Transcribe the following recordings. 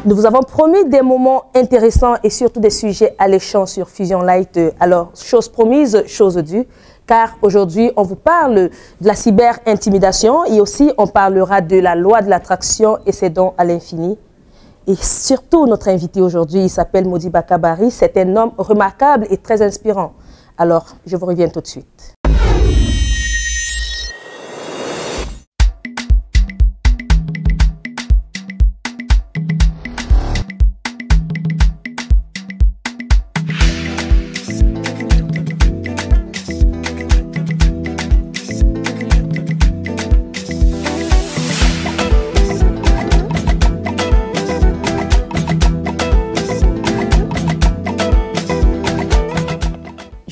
Nous vous avons promis des moments intéressants et surtout des sujets alléchants sur Fusion Light. Alors, chose promise, chose due, car aujourd'hui, on vous parle de la cyber-intimidation et aussi on parlera de la loi de l'attraction et ses dons à l'infini. Et surtout, notre invité aujourd'hui, il s'appelle Modiba Bari. C'est un homme remarquable et très inspirant. Alors, je vous reviens tout de suite.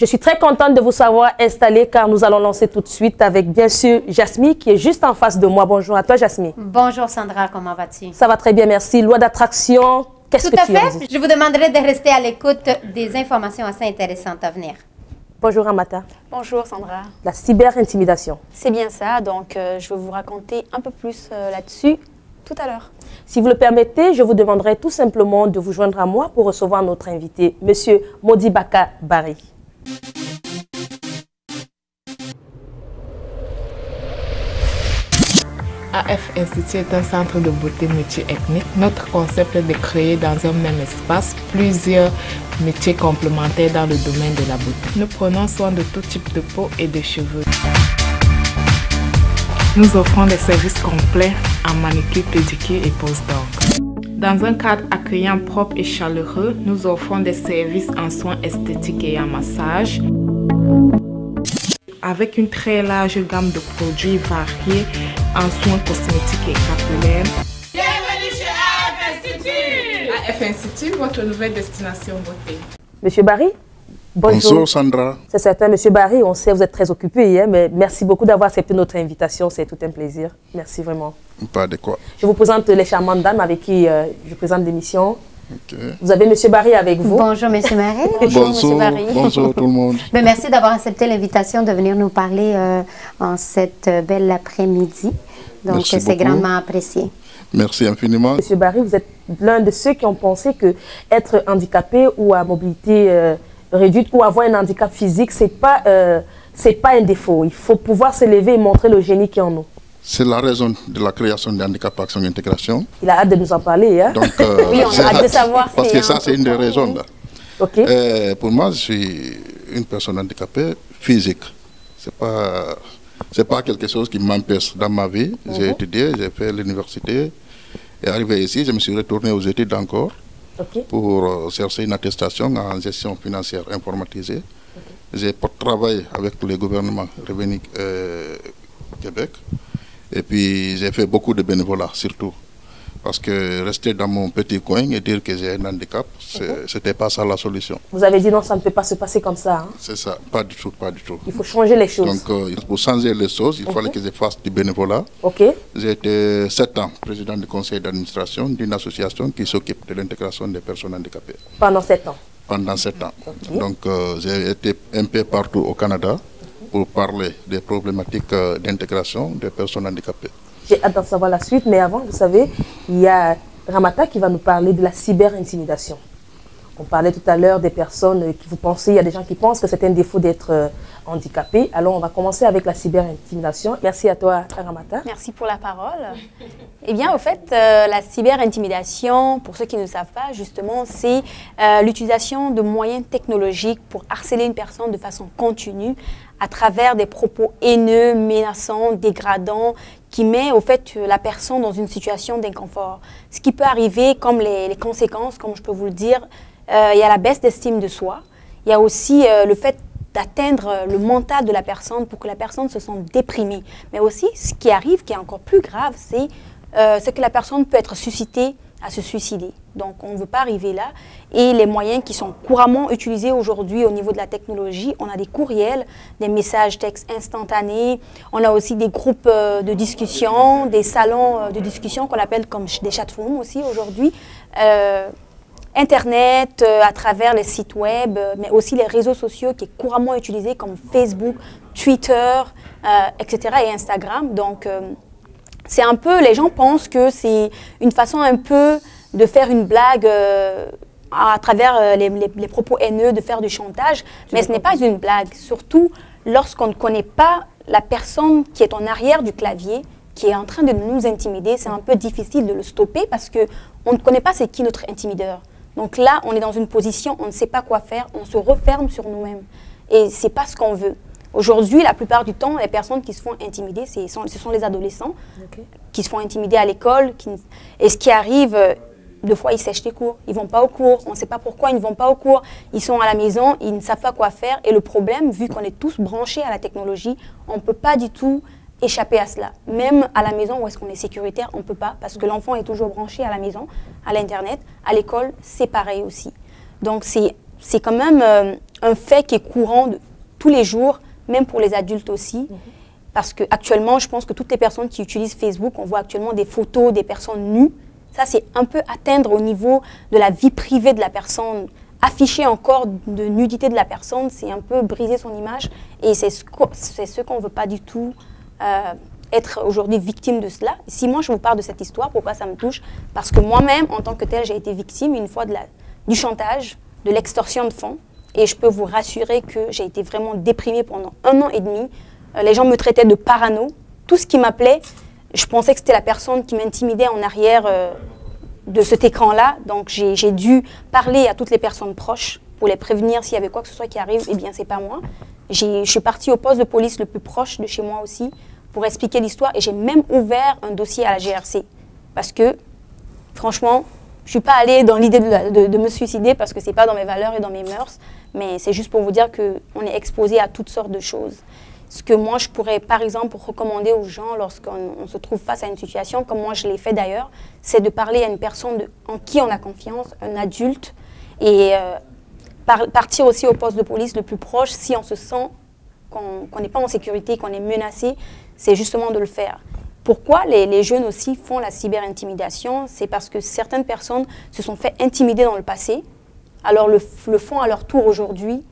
Je suis très contente de vous savoir installé car nous allons lancer tout de suite avec bien sûr Jasmine qui est juste en face de moi. Bonjour à toi Jasmine. Bonjour Sandra, comment vas-tu? Ça va très bien, merci. Loi d'attraction, qu'est-ce que tu as dit? Je vous demanderai de rester à l'écoute des informations assez intéressantes à venir. Bonjour Amata. Bonjour Sandra. La cyber-intimidation. C'est bien ça, donc je vais vous raconter un peu plus là-dessus tout à l'heure. Si vous le permettez, je vous demanderai tout simplement de vous joindre à moi pour recevoir notre invité, Monsieur Modiba Bari. AF Institut est un centre de beauté multi-ethnique. Notre concept est de créer dans un même espace plusieurs métiers complémentaires dans le domaine de la beauté. Nous prenons soin de tout type de peau et de cheveux. Nous offrons des services complets en manicure, pédicure et pose d'ongles. Dans un cadre accueillant, propre et chaleureux, nous offrons des services en soins esthétiques et en massage. Avec une très large gamme de produits variés en soins cosmétiques et capillaires. Bienvenue chez AF Institut! AF Institut, votre nouvelle destination beauté. Monsieur Bari, bonjour. Bonjour Sandra. C'est certain, Monsieur Bari, on sait que vous êtes très occupé, hein, mais merci beaucoup d'avoir accepté notre invitation, c'est tout un plaisir. Merci vraiment. Pas de quoi. Je vous présente les charmantes dames avec qui je présente l'émission. Okay. Vous avez Monsieur Bari avec vous. Bonjour Monsieur Bari. Bonjour, Monsieur Bari. Bonjour tout le monde. Ben, merci d'avoir accepté l'invitation de venir nous parler en cette belle après-midi. Donc c'est grandement apprécié. Merci infiniment. Monsieur Bari, vous êtes l'un de ceux qui ont pensé que être handicapé ou à mobilité réduite ou avoir un handicap physique, c'est pas un défaut. Il faut pouvoir se lever et montrer le génie qui est en nous. C'est la raison de la création de Handicap Action Intégration. Il a hâte de nous en parler. Hein? Donc, oui, on a hâte de savoir. Parce que ça, c'est une des raisons. Là. Okay. Pour moi, je suis une personne handicapée physique. C'est pas quelque chose qui m'empêche dans ma vie. J'ai étudié, j'ai fait l'université. Et arrivé ici, je me suis retourné aux études encore pour chercher une attestation en gestion financière informatisée. J'ai travaillé avec le gouvernement Revenu Québec. Et puis j'ai fait beaucoup de bénévolat surtout. Parce que rester dans mon petit coin et dire que j'ai un handicap, c'était pas ça la solution. Vous avez dit non, ça ne peut pas se passer comme ça. Hein? C'est ça, pas du tout, pas du tout. Il faut changer les choses. Donc pour changer les choses, il fallait que je fasse du bénévolat. J'ai été 7 ans président du conseil d'administration d'une association qui s'occupe de l'intégration des personnes handicapées. Pendant 7 ans? Pendant 7 ans. Donc j'ai été un peu partout au Canada pour parler des problématiques d'intégration des personnes handicapées. J'ai hâte d'en savoir la suite, mais avant, vous savez, il y a Ramata qui va nous parler de la cyber-intimidation. On parlait tout à l'heure des personnes qui vous pensez, il y a des gens qui pensent que c'est un défaut d'être handicapé. Alors, on va commencer avec la cyber-intimidation. Merci à toi, Ramata. Merci pour la parole. Eh bien, au fait, la cyber-intimidation, pour ceux qui ne savent pas, justement, c'est l'utilisation de moyens technologiques pour harceler une personne de façon continue à travers des propos haineux, menaçants, dégradants, qui met au fait la personne dans une situation d'inconfort. Ce qui peut arriver comme les conséquences, comme je peux vous le dire, il y a la baisse d'estime de soi, il y a aussi le fait d'atteindre le mental de la personne pour que la personne se sente déprimée. Mais aussi, ce qui arrive, qui est encore plus grave, c'est que la personne peut être suscitée à se suicider. Donc, on ne veut pas arriver là. Et les moyens qui sont couramment utilisés aujourd'hui au niveau de la technologie, on a des courriels, des messages textes instantanés, on a aussi des groupes de discussion, des salons de discussion qu'on appelle comme des chatrooms aussi aujourd'hui, Internet, à travers les sites web, mais aussi les réseaux sociaux qui est couramment utilisé comme Facebook, Twitter, etc. et Instagram. Donc, c'est un peu, les gens pensent que c'est une façon un peu de faire une blague à travers les propos haineux, de faire du chantage, mais ce n'est pas une blague, surtout lorsqu'on ne connaît pas la personne qui est en arrière du clavier, qui est en train de nous intimider. C'est un peu difficile de le stopper parce qu'on ne connaît pas c'est qui notre intimideur. Donc là, on est dans une position, on ne sait pas quoi faire, on se referme sur nous-mêmes. Et ce n'est pas ce qu'on veut. Aujourd'hui, la plupart du temps, les personnes qui se font intimider, ce sont les adolescents qui se font intimider à l'école. Et ce qui arrive, deux fois, ils sèchent les cours, ils ne vont pas au cours, on ne sait pas pourquoi ils ne vont pas au cours, ils sont à la maison, ils ne savent pas quoi faire. Et le problème, vu qu'on est tous branchés à la technologie, on ne peut pas du tout échapper à cela. Même à la maison où est-ce qu'on est sécuritaire, on ne peut pas, parce que l'enfant est toujours branché à la maison, à l'Internet. À l'école, c'est pareil aussi. Donc c'est quand même un fait qui est courant de tous les jours, même pour les adultes aussi. Parce qu'actuellement, je pense que toutes les personnes qui utilisent Facebook, on voit actuellement des photos des personnes nues. Ça, c'est un peu atteindre au niveau de la vie privée de la personne. Afficher encore de nudité de la personne, c'est un peu briser son image. Et c'est ce qu'on ne veut pas du tout être aujourd'hui victime de cela. Si moi, je vous parle de cette histoire, pourquoi ça me touche? Parce que moi-même, en tant que telle, j'ai été victime une fois du chantage, de l'extorsion de fonds. Et je peux vous rassurer que j'ai été vraiment déprimée pendant 1 an et demi. Les gens me traitaient de parano. Tout ce qui m'appelait, je pensais que c'était la personne qui m'intimidait en arrière de cet écran-là. Donc, j'ai dû parler à toutes les personnes proches pour les prévenir s'il y avait quoi que ce soit qui arrive. Eh bien, c'est pas moi. Je suis partie au poste de police le plus proche de chez moi aussi pour expliquer l'histoire. Et j'ai même ouvert un dossier à la GRC. Parce que, franchement, je ne suis pas allée dans l'idée de me suicider parce que ce n'est pas dans mes valeurs et dans mes mœurs. Mais c'est juste pour vous dire qu'on est exposé à toutes sortes de choses. Ce que moi, je pourrais, par exemple, recommander aux gens lorsqu'on se trouve face à une situation, comme moi je l'ai fait d'ailleurs, c'est de parler à une personne en qui on a confiance, un adulte, et partir aussi au poste de police le plus proche si on se sent qu'on n'est pas en sécurité, qu'on est menacé, c'est justement de le faire. Pourquoi les jeunes aussi font la cyberintimidation? C'est parce que certaines personnes se sont fait intimider dans le passé, alors le font à leur tour aujourd'hui,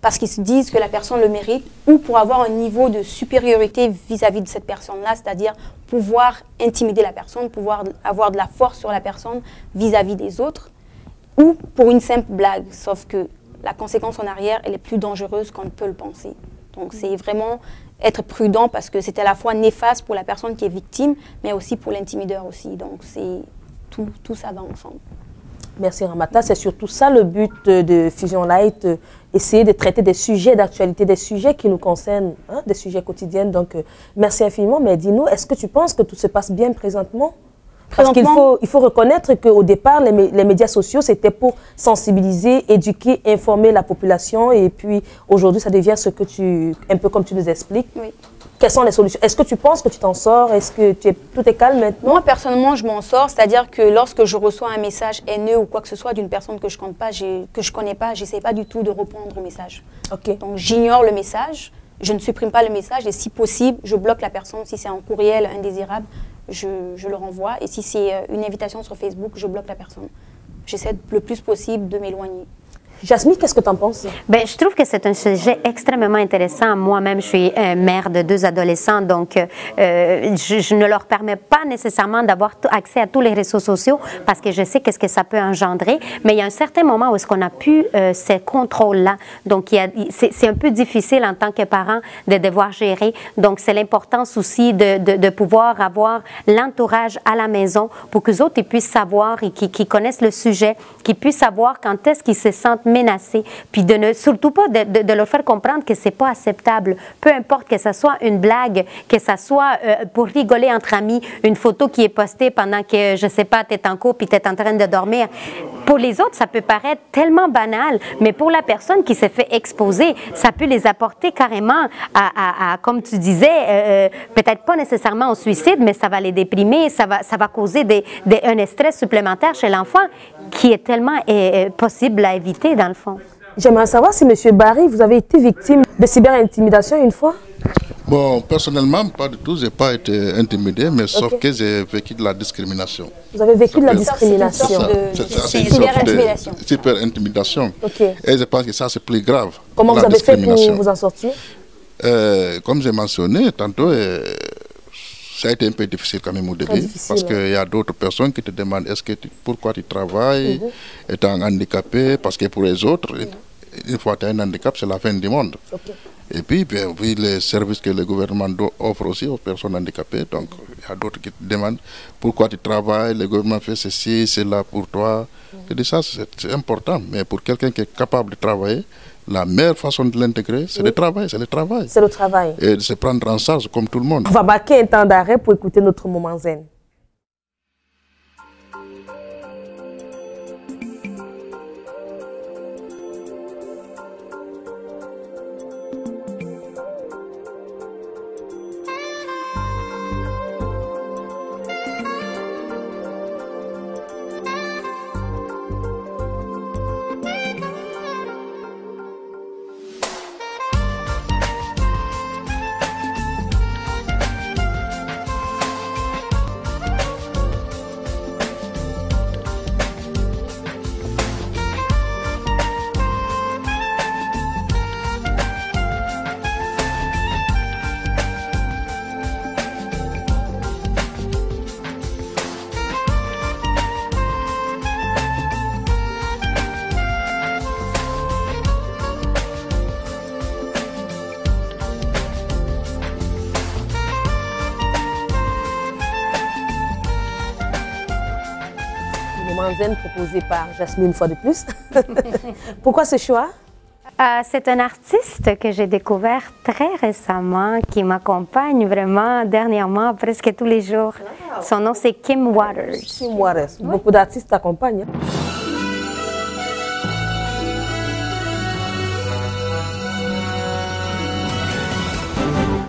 parce qu'ils se disent que la personne le mérite, ou pour avoir un niveau de supériorité vis-à-vis de cette personne-là, c'est-à-dire pouvoir intimider la personne, pouvoir avoir de la force sur la personne vis-à-vis des autres, ou pour une simple blague, sauf que la conséquence en arrière, elle est plus dangereuse qu'on ne peut le penser. Donc c'est vraiment être prudent parce que c'est à la fois néfaste pour la personne qui est victime, mais aussi pour l'intimideur aussi. Donc c'est tout ça va ensemble. Merci Ramata, c'est surtout ça le but de Fusion Light, essayer de traiter des sujets d'actualité, des sujets qui nous concernent, hein, des sujets quotidiens. Donc merci infiniment, mais dis-nous, est-ce que tu penses que tout se passe bien présentement? Parce qu'il faut reconnaître qu'au départ, les médias sociaux, c'était pour sensibiliser, éduquer, informer la population. Et puis, aujourd'hui, ça devient un peu comme tu nous expliques. Oui. Quelles sont les solutions? Est-ce que tu penses que tu t'en sors? Est-ce que tout est calme maintenant? Moi, personnellement, je m'en sors. C'est-à-dire que lorsque je reçois un message haineux ou quoi que ce soit d'une personne que je ne connais pas, j'essaie pas du tout de répondre au message. Okay. Donc, j'ignore le message. Je ne supprime pas le message. Et si possible, je bloque la personne. Si c'est un courriel indésirable, je le renvoie. Et si c'est une invitation sur Facebook, je bloque la personne. J'essaie le plus possible de m'éloigner. Jasmine, qu'est-ce que tu en penses? Ben, je trouve que c'est un sujet extrêmement intéressant. Moi-même, je suis mère de 2 adolescents, donc je ne leur permets pas nécessairement d'avoir accès à tous les réseaux sociaux parce que je sais qu'est-ce que ça peut engendrer. Mais il y a un certain moment où est-ce qu'on n'a plus ces contrôles-là. Donc, c'est un peu difficile en tant que parent de devoir gérer. Donc, c'est l'importance aussi de pouvoir avoir l'entourage à la maison pour que les autres ils puissent savoir et qu'ils connaissent le sujet, qu'ils puissent savoir quand est-ce qu'ils se sentent menacés, puis surtout pas de leur faire comprendre que c'est pas acceptable. Peu importe que ça soit une blague, que ça soit pour rigoler entre amis, une photo qui est postée pendant que, je sais pas, tu es en cours puis tu es en train de dormir. Pour les autres, ça peut paraître tellement banal, mais pour la personne qui s'est fait exposer, ça peut les apporter carrément à comme tu disais, peut-être pas nécessairement au suicide, mais ça va les déprimer, ça va causer un stress supplémentaire chez l'enfant qui est tellement possible à éviter dans le fond. J'aimerais savoir si, M. Barry, vous avez été victime de cyberintimidation une fois? Bon, personnellement, pas du tout. Je n'ai pas été intimidé, mais sauf que j'ai vécu de la discrimination. Vous avez vécu de la discrimination? C'est une sorte de cyberintimidation. Okay. Et je pense que ça, c'est plus grave. Comment vous avez fait pour vous en sortir? Comme j'ai mentionné tantôt, ça a été un peu difficile quand même au début, parce qu'il y a d'autres personnes qui te demandent pourquoi tu travailles, étant handicapé, parce que pour les autres, une fois que tu as un handicap, c'est la fin du monde. Et puis, bien, vu les services que le gouvernement offre aussi aux personnes handicapées, donc il y a d'autres qui te demandent pourquoi tu travailles, le gouvernement fait ceci, c'est là pour toi. Je dis ça, c'est important, mais pour quelqu'un qui est capable de travailler, la meilleure façon de l'intégrer, c'est le travail, c'est le travail. C'est le travail. Et de se prendre en charge comme tout le monde. On va marquer un temps d'arrêt pour écouter notre moment zen. Zen proposé par Jasmine une fois de plus. Pourquoi ce choix? C'est un artiste que j'ai découvert très récemment, qui m'accompagne vraiment dernièrement, presque tous les jours. Son nom, c'est Kim Waters. Kim Waters. Oui. Beaucoup d'artistes t'accompagnent.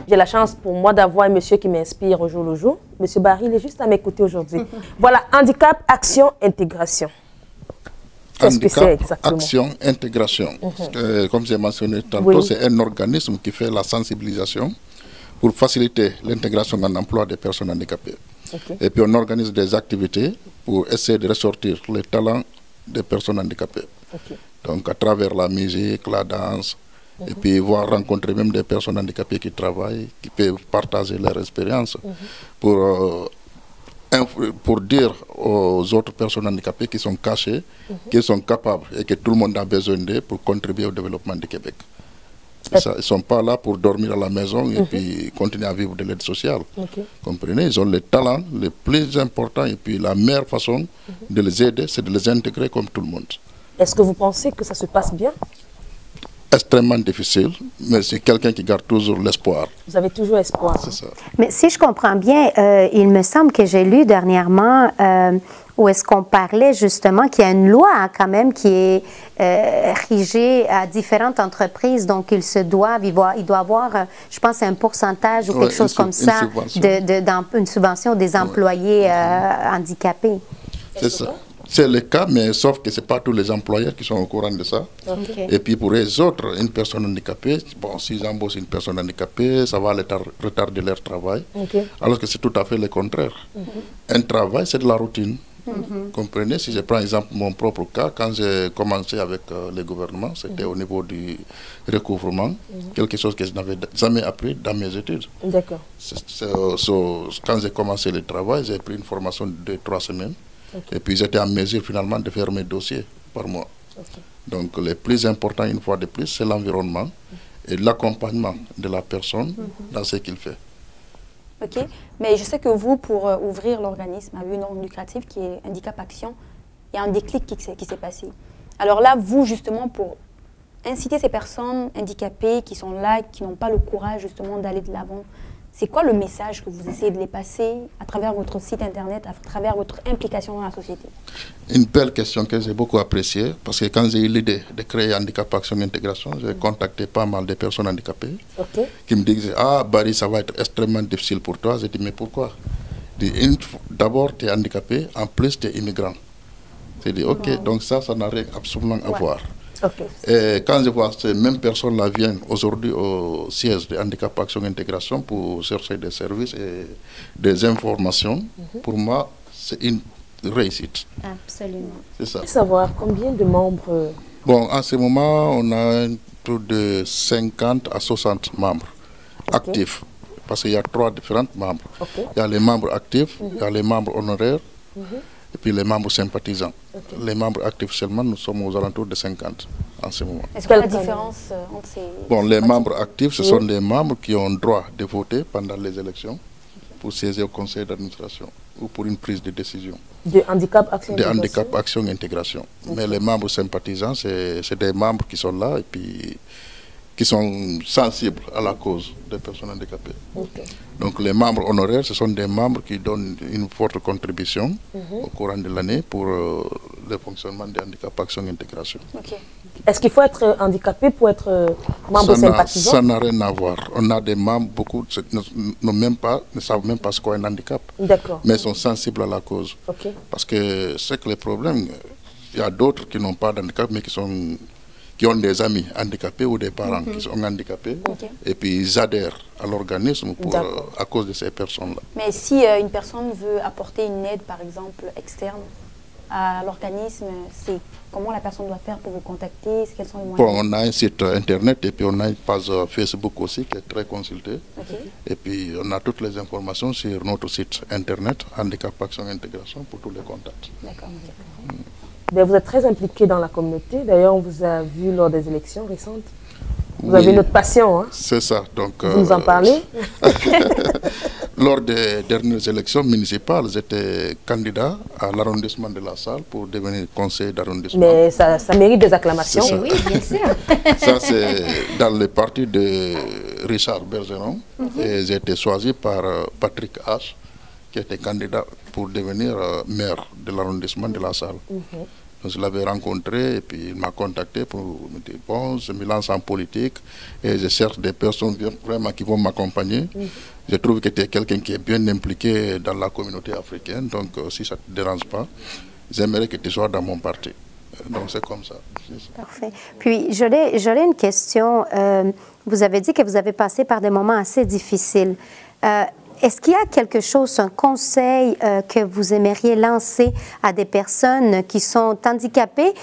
J'ai la chance pour moi d'avoir un monsieur qui m'inspire au jour le jour. Monsieur Barry, il est juste à m'écouter aujourd'hui. Voilà, handicap, action, intégration. Qu'est-ce que c'est exactement? Action, intégration. Comme j'ai mentionné tantôt, c'est un organisme qui fait la sensibilisation pour faciliter l'intégration en emploi des personnes handicapées. Et puis on organise des activités pour essayer de ressortir les talents des personnes handicapées. Donc à travers la musique, la danse, et puis rencontrer même des personnes handicapées qui travaillent, qui peuvent partager leur expérience pour dire aux autres personnes handicapées qui sont cachées, qu'ils sont capables et que tout le monde a besoin d'eux pour contribuer au développement du Québec. Ils ne sont pas là pour dormir à la maison et puis continuer à vivre de l'aide sociale. Comprenez? Ils ont les talents les plus importants et puis la meilleure façon de les aider, c'est de les intégrer comme tout le monde. Est-ce que vous pensez que ça se passe bien? Extrêmement difficile, mais c'est quelqu'un qui garde toujours l'espoir. Vous avez toujours espoir. C'est ça. Mais si je comprends bien, il me semble que j'ai lu dernièrement où est-ce qu'on parlait justement qu'il y a une loi quand même qui est rigée à différentes entreprises, donc ils se doivent, il doit avoir, je pense, un pourcentage ou quelque chose comme ça, une subvention des employés handicapés. C'est ça. C'est le cas, mais sauf que ce n'est pas tous les employeurs qui sont au courant de ça. Et puis pour les autres, une personne handicapée, bon, s'ils embauchent une personne handicapée, ça va retarder leur travail. Alors que c'est tout à fait le contraire. Un travail, c'est de la routine. Comprenez? Si je prends exemple mon propre cas, quand j'ai commencé avec le gouvernement, c'était au niveau du recouvrement, quelque chose que je n'avais jamais appris dans mes études. D'accord. Quand j'ai commencé le travail, j'ai pris une formation de 3 semaines. Et puis j'étais en mesure finalement de faire mes dossiers par mois. Donc le plus important une fois de plus, c'est l'environnement et l'accompagnement de la personne dans ce qu'il fait. Ok, mais je sais que vous, pour ouvrir l'organisme à but non lucratif qui est Handicap Action, il y a un déclic qui s'est passé. Alors là, vous justement, pour inciter ces personnes handicapées qui sont là, qui n'ont pas le courage justement d'aller de l'avant, c'est quoi le message que vous essayez de les passer à travers votre site internet, à travers votre implication dans la société? Une belle question que j'ai beaucoup appréciée, parce que quand j'ai eu l'idée de créer Handicap Action Intégration, j'ai contacté pas mal de personnes handicapées qui me disaient « Ah, Barry, ça va être extrêmement difficile pour toi. » J'ai dit « Mais pourquoi ?» D'abord, tu es handicapé, en plus, tu es immigrant. J'ai dit « Ok, donc ça n'a rien absolument à voir. » Et quand je vois ces mêmes personnes-là viennent aujourd'hui au siège de Handicap Action Intégration pour chercher des services et des informations, pour moi, c'est une réussite. Absolument. C'est ça. Je veux savoir combien de membres? Bon, en ce moment, on a un taux de 50 à 60 membres actifs. parce qu'il y a 3 différents membres. Okay. Il y a les membres actifs, il y a les membres honoraires, et puis les membres sympathisants. Les membres actifs seulement, nous sommes aux alentours de 50 en ce moment. Est-ce qu'il y a la différence entre ces... Bon, les membres actifs, ce sont des membres qui ont droit de voter pendant les élections pour siéger au conseil d'administration ou pour une prise de décision. De handicap, action, de handicap, action, intégration. Mais les membres sympathisants, c'est des membres qui sont là et puis qui sont sensibles à la cause des personnes handicapées. Donc les membres honoraires, ce sont des membres qui donnent une forte contribution au courant de l'année pour le fonctionnement des handicap, action, intégration. Est-ce qu'il faut être handicapé pour être membre sympathisant? Ça n'a rien à voir. On a des membres, beaucoup ne savent même pas ce qu'est un handicap, mais sont sensibles à la cause. Parce que c'est que le problème, il y a d'autres qui n'ont pas d'handicap, mais qui ont des amis handicapés ou des parents qui sont handicapés, et puis ils adhèrent à l'organisme à cause de ces personnes-là. Mais si une personne veut apporter une aide, par exemple, externe à l'organisme, c'est comment la personne doit faire pour vous contacter? Quels sont les moyens? Bon, on a un site internet et puis on a une page Facebook aussi qui est très consultée. Et puis on a toutes les informations sur notre site internet, Handicap Action Intégration, pour tous les contacts. D'accord. Vous êtes très impliqué dans la communauté. D'ailleurs, on vous a vu lors des élections récentes. Vous avez notre passion. Hein? C'est ça. Donc, vous nous en parlez? Lors des dernières élections municipales, j'étais candidat à l'arrondissement de La Salle pour devenir conseiller d'arrondissement. Mais ça mérite des acclamations. Oui, bien sûr. Ça, c'est dans le parti de Richard Bergeron. Et j'ai été choisi par Patrick H, qui était candidat pour devenir maire de l'arrondissement de La Salle. Donc, je l'avais rencontré et puis il m'a contacté pour me dire bon, je me lance en politique et je cherche des personnes vraiment qui vont m'accompagner. Je trouve que tu es quelqu'un qui est bien impliqué dans la communauté africaine, donc si ça ne te dérange pas, j'aimerais que tu sois dans mon parti. Donc c'est comme ça. Parfait. Puis j'aurais une question. Vous avez dit que vous avez passé par des moments assez difficiles. Est-ce qu'il y a quelque chose, un conseil que vous aimeriez lancer à des personnes qui sont handicapées,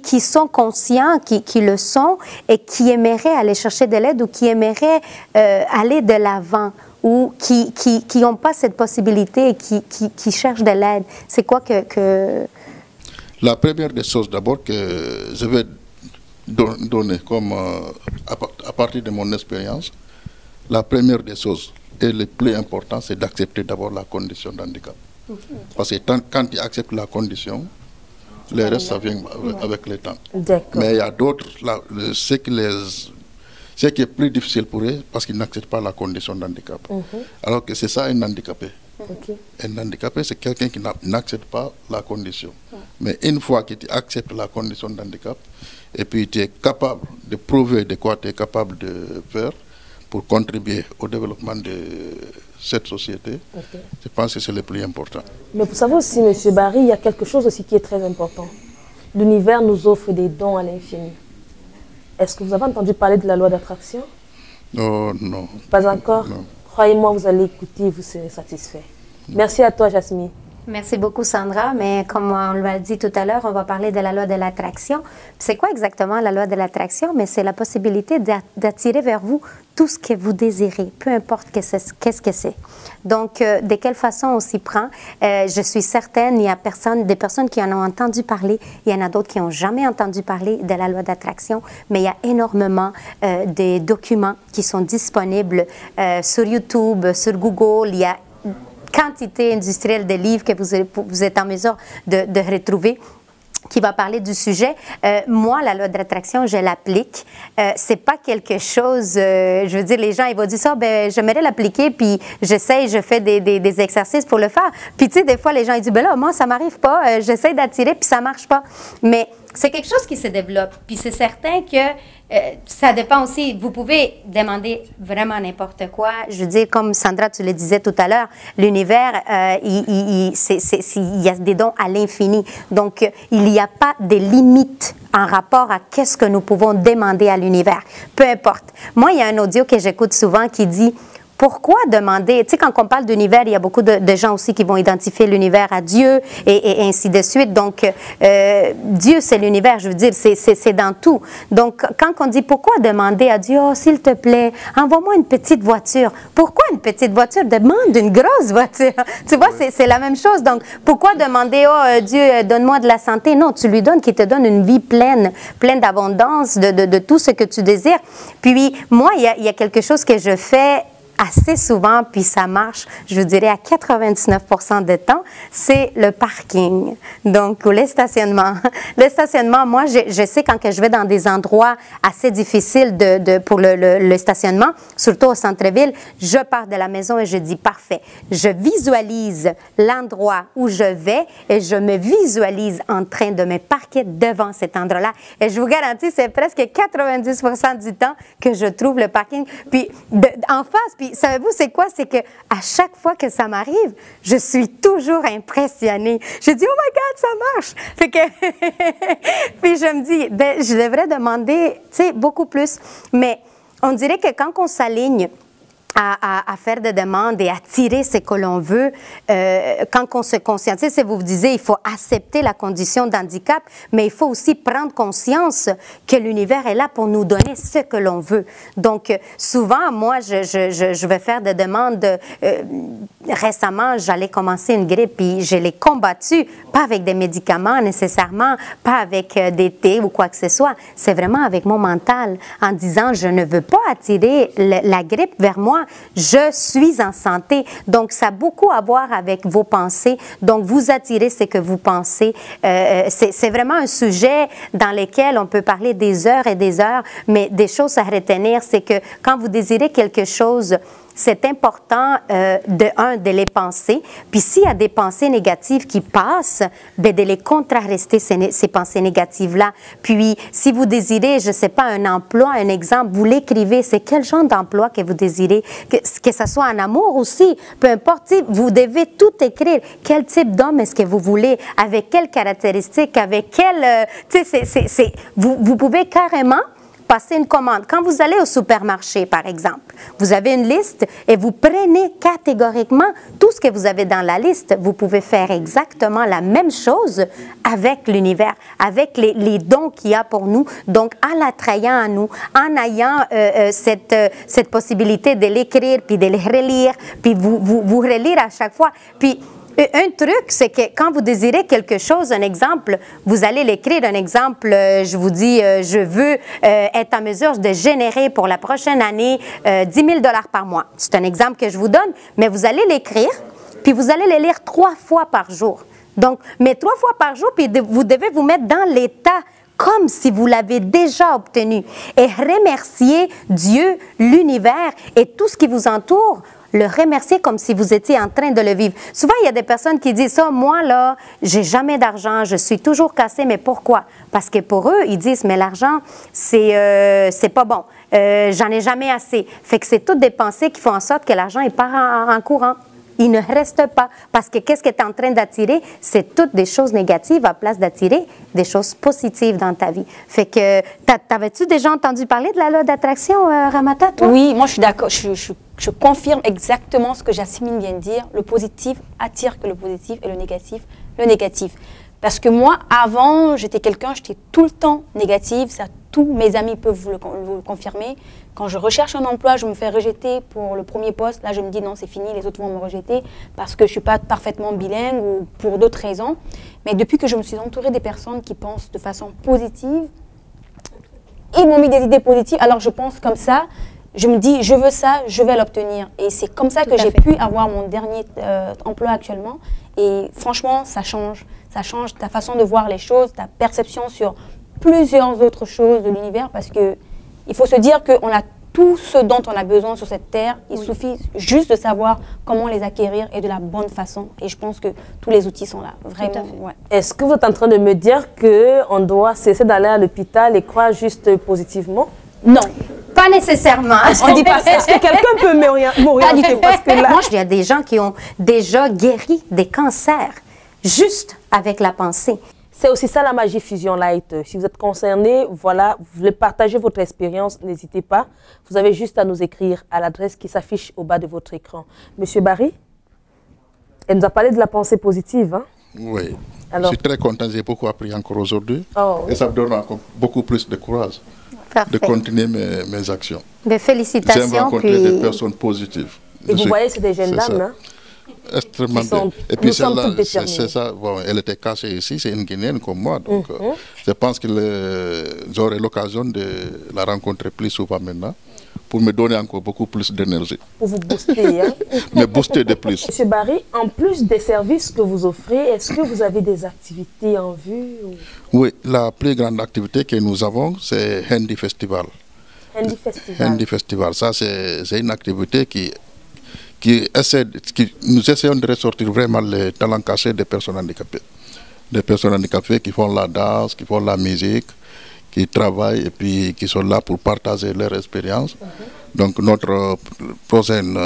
qui sont conscients, qui le sont et qui aimeraient aller chercher de l'aide ou qui aimeraient aller de l'avant ou qui n'ont pas cette possibilité et qui cherchent de l'aide? C'est quoi que... La première des choses d'abord que je vais donner comme à partir de mon expérience, la première des choses et le plus important, c'est d'accepter d'abord la condition d'handicap. Parce que quand tu acceptes la condition, le reste, ça vient avec le temps. Mais il y a d'autres, ce qui est plus difficile pour eux, parce qu'ils n'acceptent pas la condition d'handicap. Alors que c'est ça un handicapé. Un handicapé, c'est quelqu'un qui n'accepte pas la condition. Mais une fois que tu acceptes la condition d'handicap, et puis tu es capable de prouver de quoi tu es capable de faire, pour contribuer au développement de cette société, je pense que c'est le plus important. Mais vous savez aussi, M. Barry, il y a quelque chose aussi qui est très important. L'univers nous offre des dons à l'infini. Est-ce que vous avez entendu parler de la loi d'attraction? Oh, non. Pas encore? Croyez-moi, vous allez écouter et vous serez satisfait. Merci à toi, Jasmine. Merci beaucoup, Sandra. Mais comme on l'a dit tout à l'heure, on va parler de la loi de l'attraction. C'est quoi exactement la loi de l'attraction? Mais c'est la possibilité d'attirer vers vous tout ce que vous désirez, peu importe qu'est-ce que c'est. Donc, de quelle façon on s'y prend? Je suis certaine, il y a des personnes qui en ont entendu parler, il y en a d'autres qui n'ont jamais entendu parler de la loi d'attraction, mais il y a énormément de documents qui sont disponibles sur YouTube, sur Google. Il y a quantité industrielle de livres que vous êtes en mesure de retrouver qui va parler du sujet. Moi, la loi de l'attraction, je l'applique. C'est pas quelque chose, je veux dire, les gens, ils vont dire ça, ben, j'aimerais l'appliquer, puis j'essaye, je fais des exercices pour le faire. Puis, tu sais, des fois, les gens, ils disent, ben là, moi, ça m'arrive pas, j'essaye d'attirer, puis ça marche pas. Mais c'est quelque chose qui se développe. Puis, c'est certain que ça dépend aussi. Vous pouvez demander vraiment n'importe quoi. Je veux dire, comme Sandra, tu le disais tout à l'heure, l'univers, il y a des dons à l'infini. Donc, il n'y a pas de limites en rapport à qu'est-ce que nous pouvons demander à l'univers. Peu importe. Moi, il y a un audio que j'écoute souvent qui dit pourquoi demander, tu sais, quand on parle d'univers, il y a beaucoup de gens aussi qui vont identifier l'univers à Dieu et ainsi de suite. Donc, Dieu, c'est l'univers, je veux dire, c'est dans tout. Donc, quand on dit pourquoi demander à Dieu, oh, s'il te plaît, envoie-moi une petite voiture. Pourquoi une petite voiture? Demande une grosse voiture. Tu vois, c'est la même chose. Donc, pourquoi demander, oh, Dieu, donne-moi de la santé? Non, tu lui donnes, qui te donne une vie pleine d'abondance, de tout ce que tu désires. Puis, moi, il y a quelque chose que je fais assez souvent, puis ça marche, je vous dirais à 99% de temps, c'est le parking, donc ou les stationnements. Le stationnement, moi, je sais quand que je vais dans des endroits assez difficiles pour le stationnement, surtout au centre-ville, je pars de la maison et je dis parfait. Je visualise l'endroit où je vais et je me visualise en train de me parquer devant cet endroit-là. Et je vous garantis, c'est presque 90% du temps que je trouve le parking. Puis en face, puis savez-vous, c'est quoi? C'est qu'à chaque fois que ça m'arrive, je suis toujours impressionnée. Je dis, oh my God, ça marche! Fait que puis je me dis, ben, je devrais demander, tu sais, beaucoup plus. Mais on dirait que quand on s'aligne à faire des demandes et à tirer ce que l'on veut, quand on se conscientise, et vous vous disiez, il faut accepter la condition d'handicap, mais il faut aussi prendre conscience que l'univers est là pour nous donner ce que l'on veut. Donc, souvent, moi, je vais faire des demandes. Récemment, j'allais commencer une grippe, puis je l'ai combattue, pas avec des médicaments nécessairement, pas avec des thés ou quoi que ce soit. C'est vraiment avec mon mental, en disant, je ne veux pas attirer la grippe vers moi. Je suis en santé. Donc, ça a beaucoup à voir avec vos pensées. Donc, vous attirez ce que vous pensez. C'est vraiment un sujet dans lequel on peut parler des heures et des heures, mais des choses à retenir, c'est que quand vous désirez quelque chose, c'est important, de les penser. Puis s'il y a des pensées négatives qui passent, bien, de les contrarrester, ces pensées négatives-là. Puis, si vous désirez, je ne sais pas, un emploi, un exemple, vous l'écrivez. C'est quel genre d'emploi que vous désirez? Que ce soit en amour aussi, peu importe, vous devez tout écrire. Quel type d'homme est-ce que vous voulez? Avec quelles caractéristiques? Avec quelle... tu sais, vous pouvez carrément passer une commande. Quand vous allez au supermarché, par exemple, vous avez une liste et vous prenez catégoriquement tout ce que vous avez dans la liste. Vous pouvez faire exactement la même chose avec l'univers, avec les dons qu'il y a pour nous. Donc, en l'attrayant à nous, en ayant cette possibilité de l'écrire, puis de le relire, puis vous relire à chaque fois. Puis, un truc, c'est que quand vous désirez quelque chose, un exemple, vous allez l'écrire, un exemple, je vous dis, je veux être en mesure de générer pour la prochaine année 10 000 $ par mois. C'est un exemple que je vous donne, mais vous allez l'écrire, puis vous allez le lire 3 fois par jour. Donc, mais 3 fois par jour, puis vous devez vous mettre dans l'état comme si vous l'avez déjà obtenu et remercier Dieu, l'univers et tout ce qui vous entoure. Le remercier comme si vous étiez en train de le vivre. Souvent, il y a des personnes qui disent ça, moi là, j'ai jamais d'argent, je suis toujours cassée, mais pourquoi? Parce que pour eux, ils disent, mais l'argent, c'est pas bon, j'en ai jamais assez. Fait que c'est toutes des pensées qui font en sorte que l'argent, il part en courant. Il ne reste pas. Parce que qu'est-ce que tu es en train d'attirer? C'est toutes des choses négatives à place d'attirer des choses positives dans ta vie. Fait que, t'avais-tu déjà entendu parler de la loi d'attraction, Ramata, toi? Oui, moi je suis d'accord. Je confirme exactement ce que Jasmine vient de dire. Le positif attire que le positif et le négatif. Parce que moi, avant, j'étais tout le temps négative. Ça, tous mes amis peuvent vous le confirmer. Quand je recherche un emploi, je me fais rejeter pour le premier poste. Là, je me dis non, c'est fini, les autres vont me rejeter parce que je ne suis pas parfaitement bilingue ou pour d'autres raisons. Mais depuis que je me suis entourée des personnes qui pensent de façon positive, ils m'ont mis des idées positives. Alors, je pense comme ça. Je me dis, je veux ça, je vais l'obtenir. Et c'est comme ça que j'ai pu avoir mon dernier emploi actuellement. Et franchement, ça change. Ça change ta façon de voir les choses, ta perception sur plusieurs autres choses de l'univers. Parce qu'il faut se dire qu'on a tout ce dont on a besoin sur cette terre. Il suffit juste de savoir comment les acquérir et de la bonne façon. Et je pense que tous les outils sont là, vraiment. Ouais. Est-ce que vous êtes en train de me dire qu'on doit cesser d'aller à l'hôpital et croire juste positivement? Non. Pas nécessairement. On dit pas ça. Est-ce que quelqu'un peut m'orienter? Parce que là... Moi, il y a des gens qui ont déjà guéri des cancers juste avec la pensée. C'est aussi ça la magie Fusion Light. Si vous êtes concerné, voilà, vous voulez partager votre expérience, n'hésitez pas. Vous avez juste à nous écrire à l'adresse qui s'affiche au bas de votre écran. Monsieur Barry, elle nous a parlé de la pensée positive. Hein? Oui. Alors, je suis très content, j'ai beaucoup appris encore aujourd'hui. Oh. Et ça me donne encore beaucoup plus de courage de continuer mes actions. Des félicitations. J'aime rencontrer des personnes positives. Et vous voyez, c'est des jeunes dames. Hein? Extrêmement bien. Et puis celle-là, c'est ça. Bon, elle était cachée ici, c'est une Guinéenne comme moi. Donc je pense que j'aurai l'occasion de la rencontrer plus souvent maintenant pour me donner encore beaucoup plus d'énergie. Pour vous booster. Hein? Me booster de plus. Monsieur Barry, en plus des services que vous offrez, est-ce que vous avez des activités en vue ou... Oui, la plus grande activité que nous avons, c'est Handy Festival. Handy Festival. Handy Festival, ça c'est une activité qui nous essayons de ressortir vraiment les talents cachés des personnes handicapées. Des personnes handicapées qui font la danse, qui font la musique, qui travaillent et puis qui sont là pour partager leur expérience. Donc notre prochaine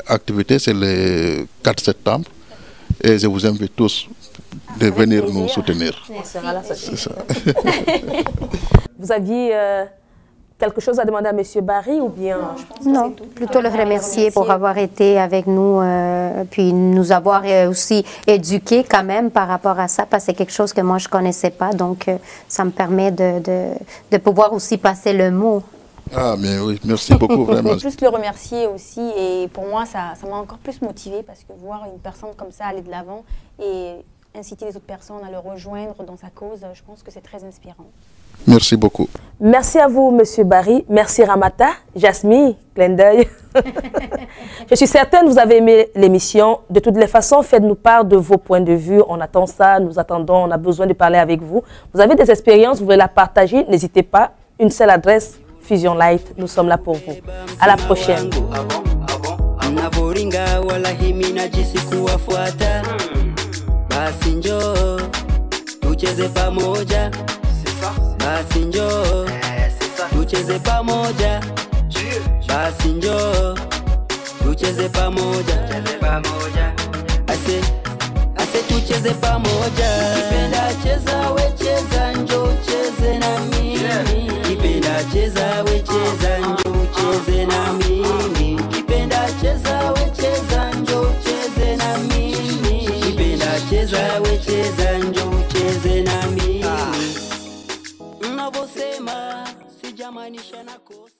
activité, c'est le 4 septembre. Et je vous invite tous de venir nous soutenir. C'est ça. Vous aviez... quelque chose à demander à M. Barry ou bien... Non, plutôt le remercier pour avoir été avec nous, puis nous avoir aussi éduqués quand même par rapport à ça, parce que c'est quelque chose que moi je ne connaissais pas, donc ça me permet de pouvoir aussi passer le mot. Ah, mais oui, merci beaucoup, vraiment. Juste le remercier aussi, et pour moi, ça m'a encore plus motivée, parce que voir une personne comme ça aller de l'avant et inciter les autres personnes à le rejoindre dans sa cause, je pense que c'est très inspirant. Merci beaucoup. Merci à vous, Monsieur Barry. Merci Ramata, Jasmine, clin d'œil. Je suis certaine que vous avez aimé l'émission. De toutes les façons, faites-nous part de vos points de vue. On attend ça, nous attendons, on a besoin de parler avec vous. Vous avez des expériences, vous voulez la partager, n'hésitez pas. Une seule adresse, Fusion Light. Nous sommes là pour vous. À la prochaine. Basi njoo tucheze pamoja, basi njoo tucheze pamoja, ase tucheze pamoja. Kipenda cheza we cheza, njoo cheze na mimi. Kipenda cheza we cheza, njoo cheze na mimi. Kipenda cheza we cheza, njoo cheze na mimi. Kipenda cheza we cheza, njoo cheze na mimi. Unavyosema sijamaanisha nakosa.